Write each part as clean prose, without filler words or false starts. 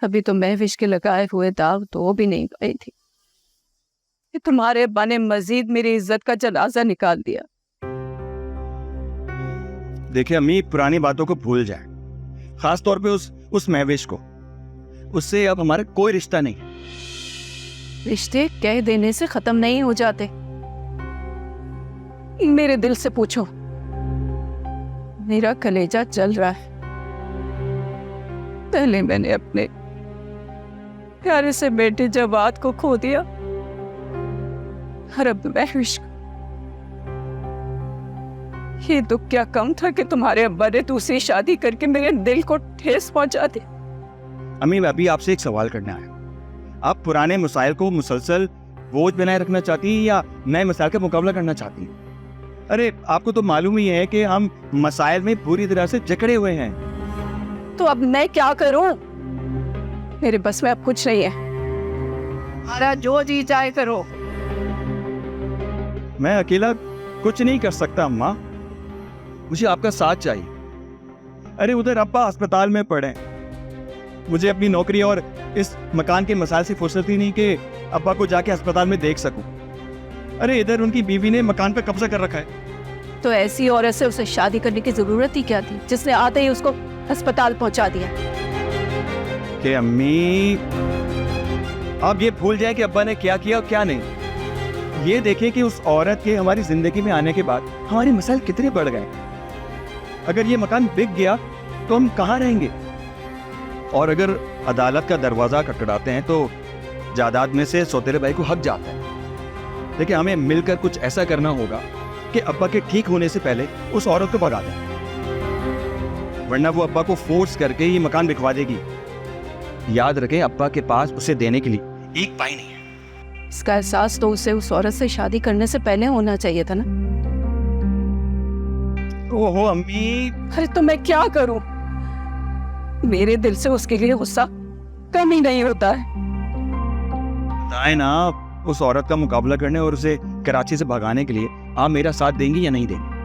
अभी तो महविश के लगाए हुए दाग तो भी नहीं गई थी कि तुम्हारे अब्बा ने मजीद मेरी इज्जत का जनाजा निकाल दिया। देखिए अम्मी, पुरानी बातों को भूल जाए, खास तौर पे उस महवेश को। उससे अब हमारा कोई रिश्ता नहीं। रिश्ते कह देने से खत्म नहीं हो जाते। मेरे दिल से पूछो, मेरा कलेजा जल रहा है। पहले मैंने अपने प्यारे से बेटे जवाद को खो दिया और अब महविश। ये दुख क्या कम था कि तुम्हारे अब्बा ने दूसरी शादी करके मेरे दिल को ठेस पहुंचा दी। अम्मी, मैं अभी आपसे एक सवाल करना है। आप पुराने मसाइल को मुसलसल बोझ बनाए रखना चाहती हैं या नए मसाइल का मुकाबला करना चाहती हैं? अरे आपको तो मालूम ही है कि हम मसाइल में पूरी तरह से जकड़े हुए हैं। तो अब मैं क्या करूं? मेरे बस में अब कुछ नहीं है। हमारा जो जी चाहे करो। मैं अकेला कुछ नहीं कर सकता अम्मा, मुझे आपका साथ चाहिए। अरे उधर अब्बा अस्पताल में पड़े, मुझे अपनी नौकरी और इस मकान के मसाइल से फुर्सत ही नहीं कि अब्बा को जाके अस्पताल में देख सकूं। अरे इधर उनकी बीवी ने मकान पर कब्जा कर रखा है। तो ऐसी औरत से उसे शादी करने की जरूरत ही क्या थी, जिसने आते ही उसको अस्पताल पहुंचा दिया? कि अम्मी, आप ये भूल जाए कि अब्बा ने क्या किया और क्या नहीं। ये देखें कि उस औरत के हमारी जिंदगी में आने के बाद हमारे मसाइल कितने बढ़ गए। अगर ये मकान बिक गया तो हम कहाँ रहेंगे? और अगर अदालत का दरवाजा खटखटाते हैं तो जायदाद में से सौतेले भाई को हक जाता है। लेकिन हमें मिलकर कुछ ऐसा करना होगा कि अब्बा के ठीक होने से पहले उस औरत को भगा दें, वरना वो अब्बा को फोर्स करके ये मकान बिकवा देगी। याद रखें, अब्बा के पास उसे देने के लिए एक पाई नहीं है। इसका एहसास तो उसे उस औरत से शादी करने से पहले होना चाहिए था ना। ओहो अम्मी, अरे तो मैं क्या करूं? मेरे दिल से उसके लिए गुस्सा कम ही नहीं होता है। बताए ना, उस औरत का मुकाबला करने और उसे कराची से भगाने के लिए आप मेरा साथ देंगी या नहीं देंगी?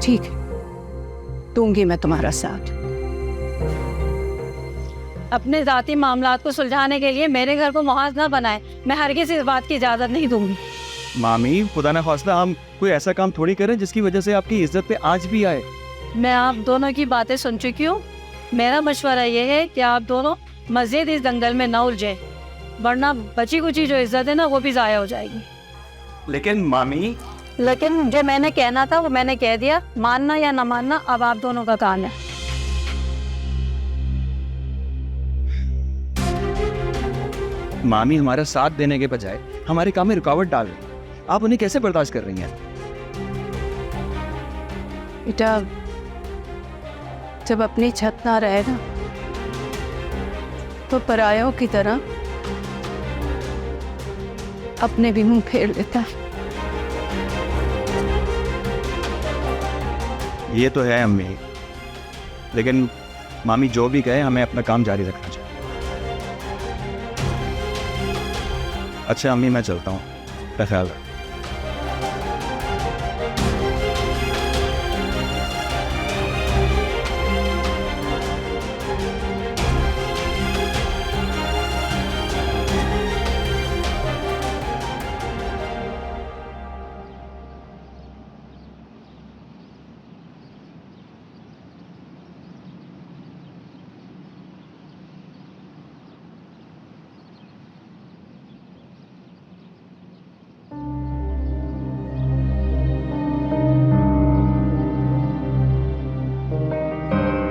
ठीक है, दूंगी मैं तुम्हारा साथ। अपने जाती मामलात को सुलझाने के लिए मेरे घर को मुहाज न बनाए। मैं हरगिज़ इस बात की इजाजत नहीं दूंगी। मामी, खुदा ना खास्ता हम कोई ऐसा काम थोड़ी करें जिसकी वजह से आपकी इज्जत पे आंच भी आए। मैं आप दोनों की बातें सुन चुकी हूँ। मेरा मशवरा ये है कि आप दोनों मज़ीद इस दंगल में न उलझे, वरना बची कुची जो इज्जत है ना वो भी ज़ाया हो जाएगी। लेकिन मामी, लेकिन जो मैंने कहना था वो मैंने कह दिया। मानना या न मानना अब आप दोनों का काम है। मामी हमारा साथ देने के बजाय हमारे काम में रुकावट डाल रही हैं। आप उन्हें कैसे बर्दाश्त कर रही हैं? बेटा, जब अपनी छत ना रहे ना तो परायों की तरह अपने भी मुंह फेर लेता है। ये तो है अम्मी, लेकिन मामी जो भी कहे हमें अपना काम जारी रखना चाहिए। अच्छा अम्मी, मैं चलता हूँ, अपना ख्याल रख।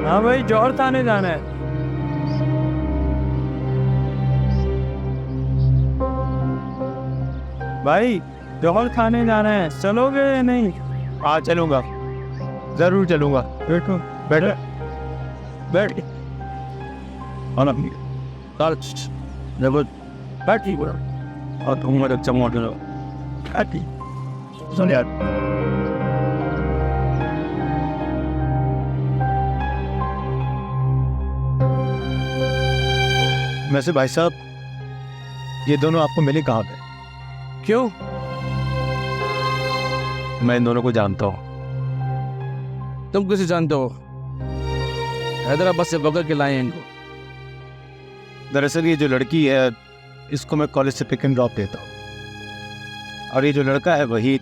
हाँ भाई, जौहर थाने जाना है। भाई जौहर थाने जाना है, चलोगे या नहीं? हाँ चलूंगा, जरूर चलूंगा। बैठो, बैठो, बैठ। बैठी और तुम मेरे चमोट लो। सुन यार, वैसे भाई साहब, ये दोनों आपको मिले कहाँ पे? क्यों? मैं इन दोनों को जानता हूँ। तुम किसे जानते हो? हैदराबाद से बगल के लाए हैं इनको। दरअसल ये जो लड़की है इसको मैं कॉलेज से पिक एंड ड्रॉप देता हूँ, और ये जो लड़का है वही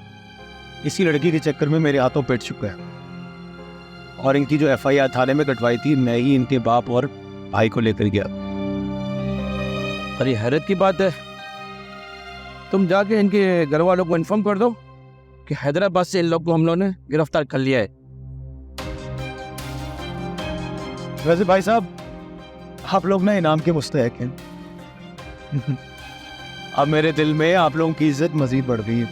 इसी लड़की के चक्कर में मेरे हाथों पिट चुका है। और इनकी जो FIR थाने में कटवाई थी मैं ही इनके बाप और भाई को लेकर गया। अरे हैरत की बात है, तुम जाके इनके घर वालों को इन्फॉर्म कर दो कि हैदराबाद से इन लोग को हम लोगों ने गिरफ्तार कर लिया है। वैसे भाई साहब, आप लोग ना इनाम के मुस्तहक हैं। अब मेरे दिल में आप लोगों की इज्जत मजीद बढ़ गई है।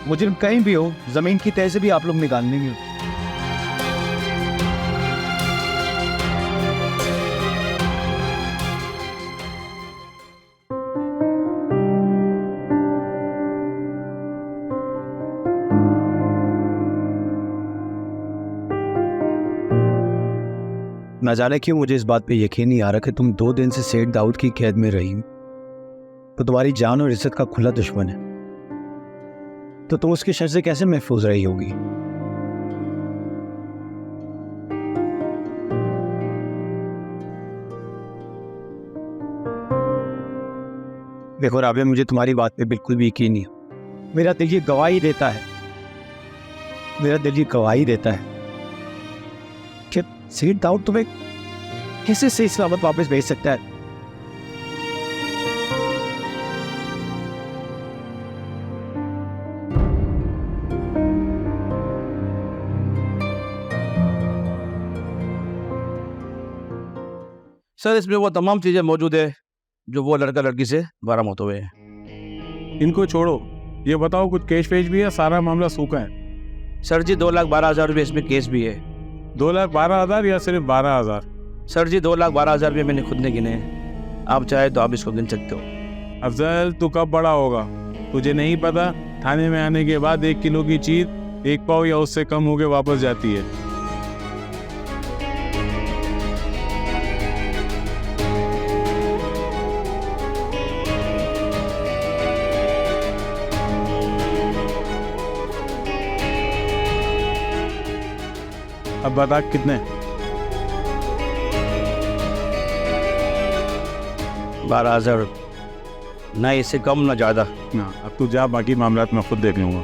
मुझे कहीं भी हो, जमीन की तह से भी आप लोग निकाल लेंगे। न जाने क्यों मुझे इस बात पे यकीन नहीं आ रहा कि तुम 2 दिन से सेठ दाऊद की कैद में रही, तो तुम्हारी जान और इज्जत का खुला दुश्मन है, तो तुम उसके शर से कैसे महफूज रही होगी? देखो राबिया, मुझे तुम्हारी बात पे बिल्कुल भी यकीन नहीं है। मेरा दिल ये गवाही देता है, कि सेठ दाऊद तुम्हें कैसे सही सलामत वापस भेज सकता है। सर, इसमें वो तमाम चीज़ें मौजूद है जो वो लड़का लड़की से बरामद हुए हैं। इनको छोड़ो, ये बताओ कुछ केस पेश भी है, सारा मामला सूखा है? सर जी 2,12,000 रुपये इसमें केस भी है। 2,12,000 या सिर्फ 12,000? सर जी 2,12,000 रुपये मैंने खुद ने गिने हैं, आप चाहे तो आप इसको गिन सकते हो। अफजल, तू कब बड़ा होगा? तुझे नहीं पता थाने में आने के बाद 1 किलो की चीज 1 पाव या उससे कम होके वापस जाती है। अब बता कितने? 12,000, ना इससे कम ना ज़्यादा। ना, अब तू जा, बाकी मामला मैं खुद देख लूंगा।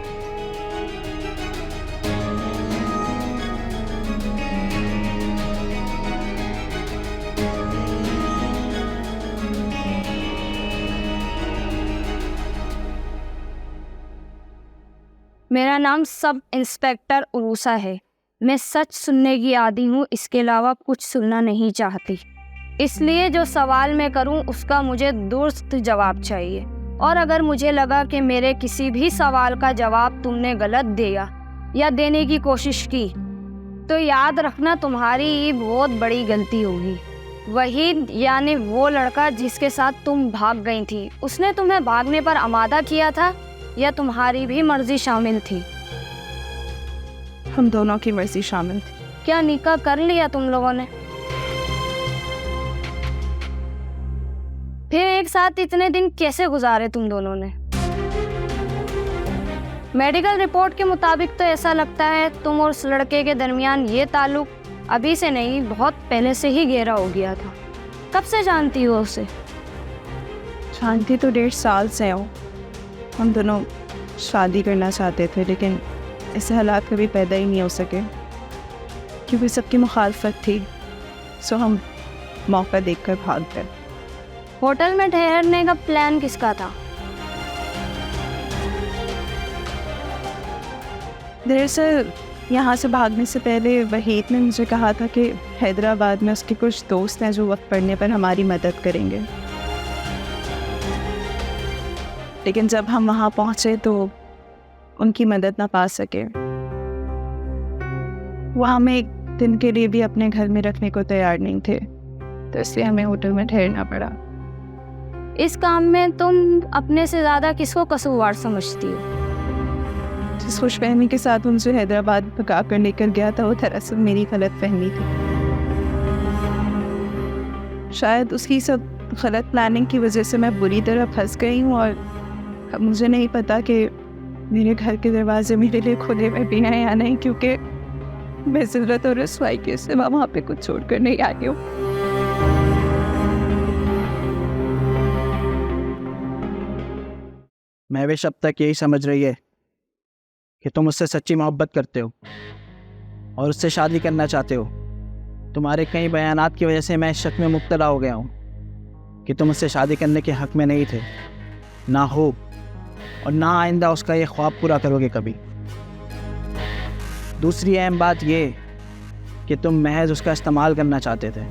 मेरा नाम सब इंस्पेक्टर उरूसा है। मैं सच सुनने की आदी हूँ, इसके अलावा कुछ सुनना नहीं चाहती। इसलिए जो सवाल मैं करूँ उसका मुझे दुरुस्त जवाब चाहिए, और अगर मुझे लगा कि मेरे किसी भी सवाल का जवाब तुमने गलत दिया या देने की कोशिश की, तो याद रखना तुम्हारी बहुत बड़ी गलती होगी। वहीद यानी वो लड़का जिसके साथ तुम भाग गई थी, उसने तुम्हें भागने पर आमादा किया था या तुम्हारी भी मर्जी शामिल थी? हम दोनों की मर्जी शामिल थी। क्या निकाह कर लिया तुम लोगों ने? फिर एक साथ इतने दिन कैसे गुजारे तुम दोनों ने? मेडिकल रिपोर्ट के मुताबिक तो ऐसा लगता है तुम और उस लड़के के दरमियान ये ताल्लुक अभी से नहीं, बहुत पहले से ही गहरा हो गया था। कब से जानती हो उसे? जानती तो 1.5 साल से हो। हम दोनों शादी करना चाहते थे, लेकिन ऐसे हालात कभी पैदा ही नहीं हो सके क्योंकि सबकी मुखालफत थी, सो हम मौका देखकर भाग गए। होटल में ठहरने का प्लान किसका था? दरअसल यहाँ से भागने से पहले वहीद ने मुझे कहा था कि हैदराबाद में उसके कुछ दोस्त हैं जो वक्त पड़ने पर हमारी मदद करेंगे, लेकिन जब हम वहाँ पहुँचे तो उनकी मदद ना पा सके। वो हमें एक दिन के लिए भी अपने घर में रखने को तैयार नहीं थे, तो इसलिए हमें होटल में ठहरना पड़ा। इस काम में तुम अपने से ज़्यादा किसको कसूरवार समझती हो? जिस खुशफहमी के साथ उनसे हैदराबाद भगा कर लेकर गया था, वो दरअसल मेरी गलत फहमी थी। शायद उसकी सब गलत प्लानिंग की वजह से मैं बुरी तरह फंस गई हूँ, और अब मुझे नहीं पता कि मेरे घर के दरवाजे मेरे लिए खुले हुए भी हैं या नहीं, क्योंकि मैं ज़रूरत और रसवाई के सिवा वहाँ पे कुछ छोड़कर नहीं आई हूँ। महविश अब तक यही समझ रही है कि तुम उससे सच्ची मोहब्बत करते हो और उससे शादी करना चाहते हो। तुम्हारे कई बयानात की वजह से मैं इस शक में मुब्तला हो गया हूँ कि तुम उससे शादी करने के हक़ में नहीं थे, ना हो और ना आइंदा उसका ये ख्वाब पूरा करोगे कभी। दूसरी अहम बात ये कि तुम महज उसका इस्तेमाल करना चाहते थे,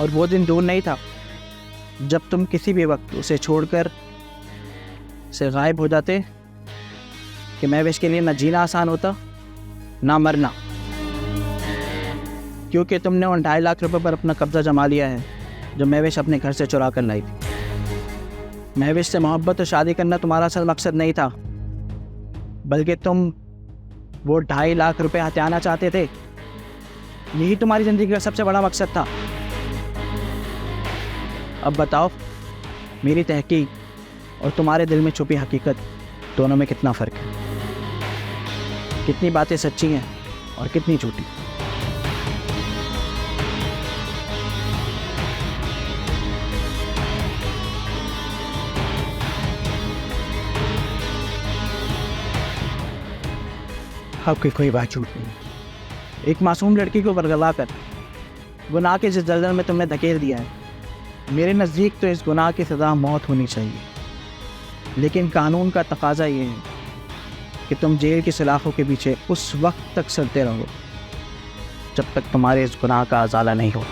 और वो दिन दूर नहीं था जब तुम किसी भी वक्त उसे छोड़कर से गायब हो जाते कि महविश के लिए न जीना आसान होता ना मरना, क्योंकि तुमने उन 2.5 लाख रुपए पर अपना कब्जा जमा लिया है जो महविश अपने घर से चुरा कर लाई थी। महविश से मोहब्बत और शादी करना तुम्हारा असल मकसद नहीं था, बल्कि तुम वो 2.5 लाख रुपए हथियाना चाहते थे। यही तुम्हारी ज़िंदगी का सबसे बड़ा मकसद था। अब बताओ, मेरी तहकीक और तुम्हारे दिल में छुपी हकीकत दोनों में कितना फ़र्क है? कितनी बातें सच्ची हैं और कितनी झूठी? आपकी कोई बात झूठ नहीं। एक मासूम लड़की को बरगला कर गुनाह के जिस दलदल में तुमने धकेल दिया है, मेरे नज़दीक तो इस गुनाह की सज़ा मौत होनी चाहिए। लेकिन कानून का तकाजा ये है कि तुम जेल की सलाखों के पीछे उस वक्त तक सड़ते रहो जब तक तुम्हारे इस गुनाह का अज़ाला नहीं हो।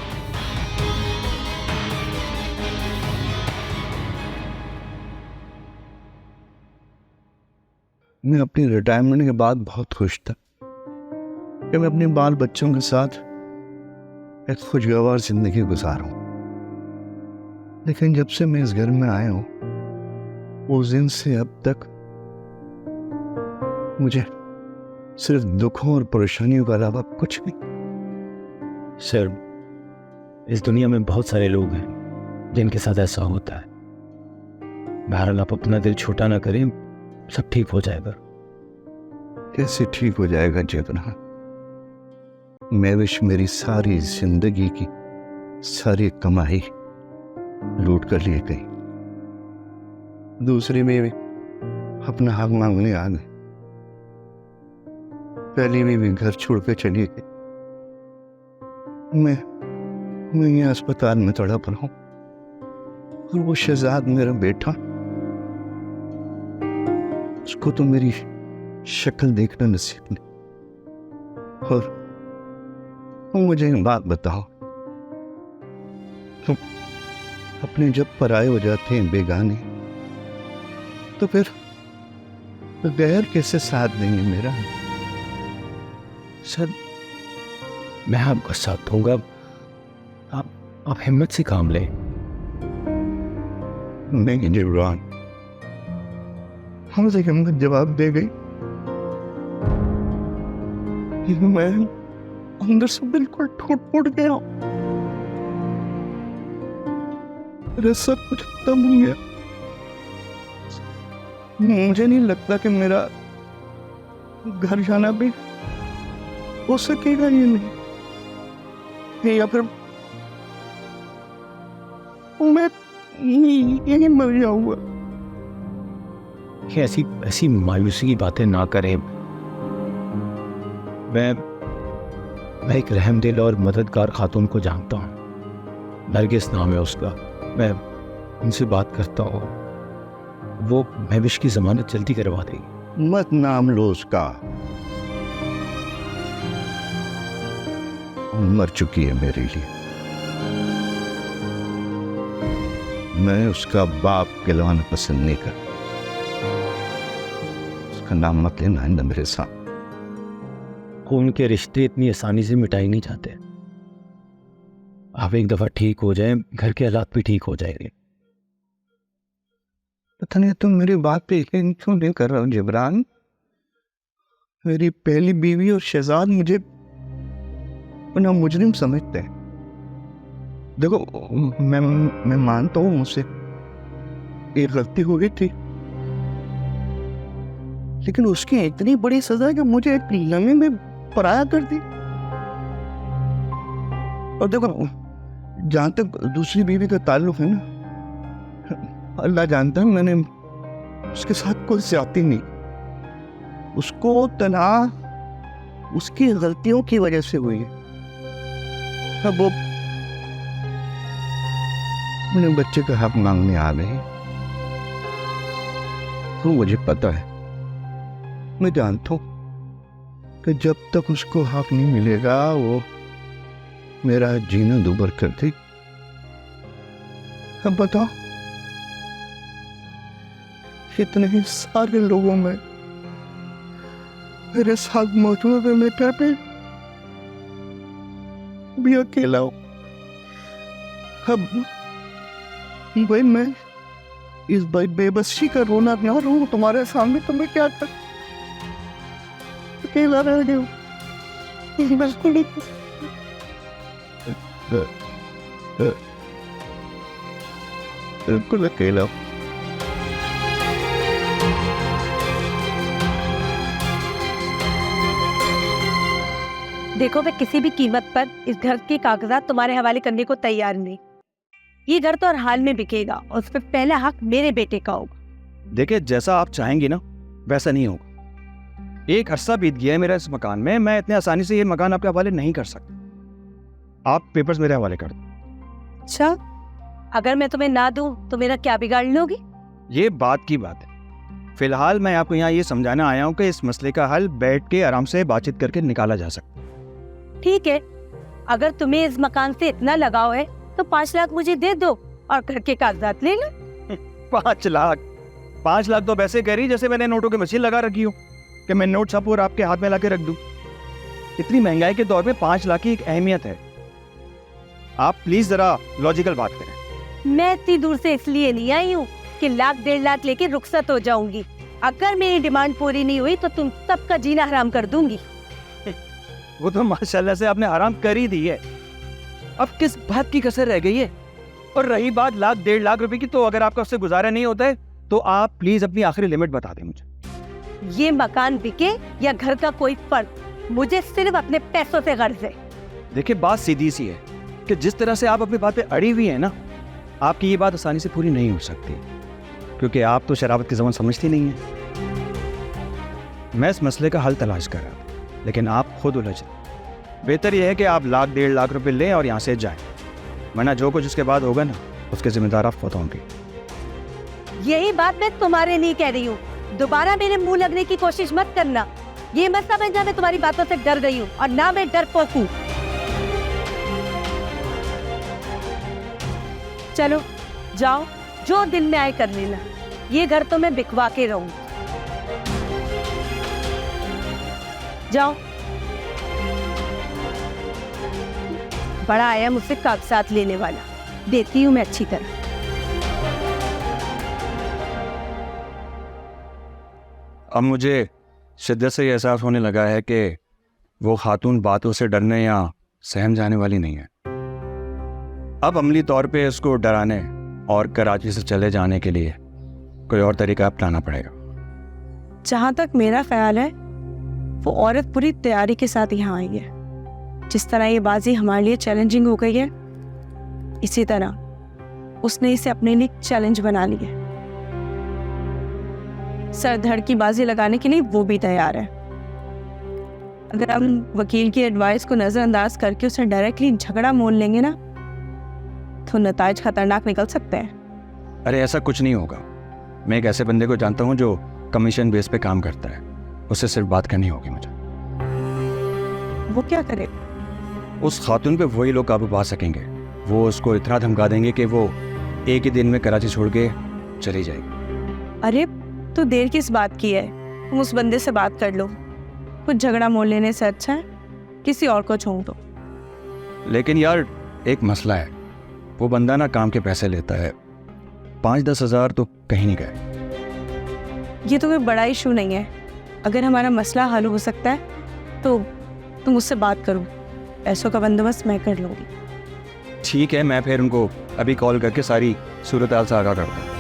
मैं अपनी रिटायरमेंट के बाद बहुत खुश था कि मैं अपने बाल बच्चों के साथ एक खुशगवार जिंदगी गुजारूं। लेकिन जब से मैं इस घर में आया हूं, उस दिन से अब तक मुझे सिर्फ दुखों और परेशानियों के अलावा कुछ नहीं। सर, इस दुनिया में बहुत सारे लोग हैं जिनके साथ ऐसा होता है। बहरहाल आप अपना दिल छोटा ना करें, सब ठीक हो जाएगा। कैसे ठीक हो जाएगा जेबना? महविश मेरी सारी जिंदगी की सारी कमाई लूट कर लिए गई। दूसरी में भी अपना हक मांगने आ गए। पहली में भी घर छोड़ के चली गई। मैं ये अस्पताल में तड़प रहा हूं, और वो शहजाद मेरा बेटा, उसको तो मेरी शक्ल देखना नसीब नहीं। और मुझे एक बात बताओ, तुम अपने जब पराये हो जाते हैं, बेगाने, तो फिर गैर कैसे साथ देंगे मेरा? सर, मैं आपका साथ दूंगा। आप हिम्मत से काम लें। नहीं जिब्रान, हमसे हिम्मत जवाब दे गई। मैं अंदर से बिल्कुल टूट गया। मेरा सब कुछ खत्म हो गया। मुझे नहीं लगता कि मेरा घर जाना भी हो सकेगा। ये नहीं, या फिर मैं यही मर जाऊंगा। ऐसी मायूसी की बातें ना करें। मैं एक रहमदिल और मददगार खातून को जानता हूँ, नरगिस नाम है उसका। मैं उनसे बात करता हूँ, वो महविश की जमानत जल्दी करवा देगी। मत नाम लो उसका, मर चुकी है मेरे लिए। मैं उसका बाप कहलाना पसंद नहीं करता। उसका नाम मत लेना है मेरे साथ। खून के रिश्ते इतनी आसानी से मिटाए नहीं जाते। आप एक दफा ठीक हो जाएं, घर के हालात भी ठीक हो जाएंगे। पता नहीं तुम मेरी बात पे यकीन क्यों नहीं कर रहा हो जिब्रान? मेरी पहली बीवी और शहजाद मुझे अपना मुजरिम समझते हैं। देखो, मैं मानता हूँ मुझसे एक गलती हो गई थी, लेकिन उसकी इतनी बड़ी सजा कि मुझे एक लम्हे में पराया कर दी। और देखो, जहां तक दूसरी बीवी का ताल्लुक है ना, अल्लाह जानता है मैंने उसके साथ कोई ज्यादती नहीं। उसको तलाक उसकी गलतियों की वजह से हुई है। अब वो अपने बच्चे का हक मांगने आ गई। तो मुझे पता है, मैं जानता हूं कि जब तक उसको हक नहीं मिलेगा वो मेरा जीना दुभर कर दी। अब बताओ, इतने ही सारे लोगों में मेरे साथ मौजूद है, मैं क्या पे भी अकेला हूं। अब भाई मैं इस बेबसी का रोना ना रो तुम्हारे सामने, तो मैं क्या कर, अकेला रह गया हूं। बिल्कुल बिल्कुल अकेला हूं। देखो, मैं किसी भी कीमत पर इस घर के कागजात तुम्हारे हवाले करने को तैयार नहीं। ये घर तो हर हाल में बिकेगा और उस पर पहला हक मेरे बेटे का होगा। देखिए, जैसा आप चाहेंगी ना वैसा नहीं होगा। एक अरसा बीत गया है मेरा इस मकान में, मैं इतने आसानी से ये मकान आपके हवाले नहीं कर सकता। आप पेपर्स मेरे हवाले कर दो। अच्छा, अगर मैं तुम्हें ना दूं तो मेरा क्या बिगाड़ लोगी? ये बात की बात है। फिलहाल मैं आपको यहाँ ये समझाना आया हूँ कि इस मसले का हल बैठ के आराम से बातचीत करके निकाला जा सकता है। ठीक है, अगर तुम्हें इस मकान से इतना लगाव है तो 5 लाख मुझे दे दो और घर के कागजात ले लो। 5 लाख? 5 लाख तो वैसे कह रही जैसे मैंने नोटों की मशीन लगा रखी हो कि मैं नोट छापूं और आपके हाथ में लाके रख दूं। इतनी महंगाई के दौर में 5 लाख की एक अहमियत है। आप प्लीज जरा लॉजिकल बात करें। मैं इतनी दूर से इसलिए नहीं आई हूँ कि 1.5 लाख लेके रुखसत हो जाऊंगी। अगर मेरी डिमांड पूरी नहीं हुई तो तुम सबका जीना हराम कर दूंगी। वो तो माशाल्लाह से आपने आराम कर ही दी है, अब किस बात की कसर रह गई है? और रही बात 1.5 लाख रुपए की, तो अगर आपका उससे गुजारा नहीं होता है तो आप प्लीज अपनी आखिरी लिमिट बता दें मुझे। ये मकान बिके या घर का कोई फर्क, मुझे सिर्फ अपने पैसों से गर्ज है। देखिए, बात सीधी सी है कि जिस तरह से आप अपनी बात पे अड़ी हुई है ना, आपकी ये बात आसानी से पूरी नहीं हो सकती, क्योंकि आप तो शराबत की ज़बान समझती नहीं है। मैं इस मसले का हल तलाश कर रहा था, लेकिन आप खुद उलझ रहे। बेहतर यह है कि आप 1.5 लाख रुपए लें और यहाँ से जाएं, वरना जो कुछ उसके बाद होगा ना उसके जिम्मेदार आप खुद होंगे। यही बात मैं तुम्हारे लिए कह रही हूँ। दोबारा मेरे मुंह लगने की कोशिश मत करना। ये मत समझना मैं तुम्हारी बातों से डर गई हूँ, और ना मैं डरपोक हूँ। चलो जाओ, जो दिल में आए कर लेना। ये घर तो मैं बिकवा के रहूँ। जाओ। बड़ा आया मुझसे कागजात लेने वाला, देती हूँ मैं अच्छी तरह। अब मुझे शिद्दत से एहसास होने लगा है कि वो खातून बातों से डरने या सहम जाने वाली नहीं है। अब अमली तौर पे इसको डराने और कराची से चले जाने के लिए कोई और तरीका अपनाना पड़ेगा। जहाँ तक मेरा ख्याल है, वो औरत पूरी तैयारी के साथ यहाँ आई है। जिस तरह ये बाजी हमारे लिए चैलेंजिंग हो गई है, इसी तरह उसने इसे अपने लिए चैलेंज बना लिया है। सर धड़ की बाजी लगाने के लिए वो भी तैयार है। अगर हम वकील की एडवाइस को नज़रअंदाज करके उसे डायरेक्टली झगड़ा मोल लेंगे ना, तो नताइज खतरनाक निकल सकते हैं। अरे ऐसा कुछ नहीं होगा। मैं एक ऐसे बंदे को जानता हूँ जो कमीशन बेस पे काम करता है, उससे सिर्फ बात करनी होगी मुझे। वो क्या करे? उस खातून पे वही लोग काबू पा सकेंगे। वो उसको इतना धमका देंगे कि वो एक ही दिन में कराची छोड़ के चली जाएगी। अरे तो देर किस बात की है? तुम उस बंदे से बात कर लो। कुछ झगड़ा मोल लेने से अच्छा है किसी और को छोड़ दो। लेकिन यार एक मसला है, वो बंदा ना काम के पैसे लेता है, 5-10 हज़ार तो कहीं नहीं गए। ये तो कोई बड़ा इशू नहीं है। अगर हमारा मसला हल हो सकता है तो तुम उससे बात करो, पैसों का बंदोबस्त मैं कर लूँगी। ठीक है, मैं फिर उनको अभी कॉल करके सारी सूरत हाल से आगाह करता हूँ।